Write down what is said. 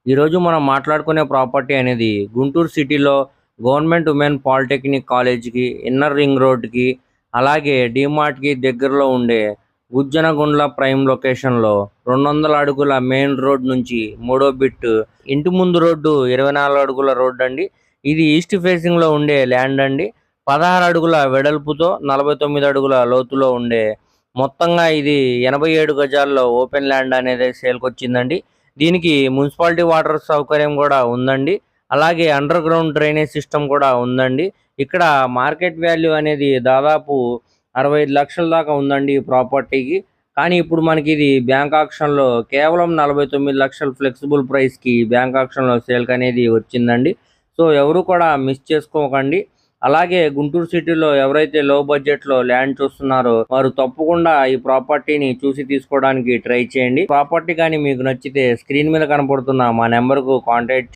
ఈరోజు మనం మాట్లాడుకునే ప్రాపర్టీ అనేది గుంటూరు సిటీలో గవర్నమెంట్ ఉమెన్ పాలిటెక్నిక్ కాలేజ్కి ఇన్నర్ రింగ్ రోడ్కి అలాగే డీమార్ట్కి దగ్గరలో ఉండే గుజ్జనగుండ్ల ప్రైమ్ లొకేషన్లో 200 అడుగుల మెయిన్ రోడ్ నుంచి మూడో బిట్ ఇంటి ముందు రోడ్డు 24 అడుగుల రోడ్డు అండి. ఇది ఈస్ట్ ఫేసింగ్లో ఉండే ల్యాండ్ అండి. 16 అడుగుల వెడల్పుతో 49 అడుగుల లోతులో ఉండే మొత్తంగా ఇది 87 గజాల్లో ఓపెన్ ల్యాండ్ అనేది సేల్కి వచ్చిందండి. దీనికి మున్సిపాలిటీ వాటర్ సౌకర్యం కూడా ఉందండి. అలాగే అండర్ గ్రౌండ్ డ్రైనేజ్ సిస్టమ్ కూడా ఉందండి. ఇక్కడ మార్కెట్ వాల్యూ అనేది దాదాపు 65 లక్షల దాకా ఉందండి ఈ ప్రాపర్టీకి. కానీ ఇప్పుడు మనకి ఇది బ్యాంక్ ఆక్షన్లో కేవలం 49 లక్షలు ఫ్లెక్సిబుల్ ప్రైస్కి బ్యాంక్ ఆక్షన్లో సేల్కి అనేది వచ్చిందండి. సో ఎవరు కూడా మిస్ చేసుకోకండి. అలాగే గుంటూరు సిటీలో ఎవరైతే లో బడ్జెట్లో ల్యాండ్ చూస్తున్నారో వారు తప్పకుండా ఈ ప్రాపర్టీని చూసి తీసుకోవడానికి ట్రై చేయండి. ప్రాపర్టీ కానీ మీకు నచ్చితే స్క్రీన్ మీద కనపడుతున్న మా నెంబర్కు కాంటాక్ట్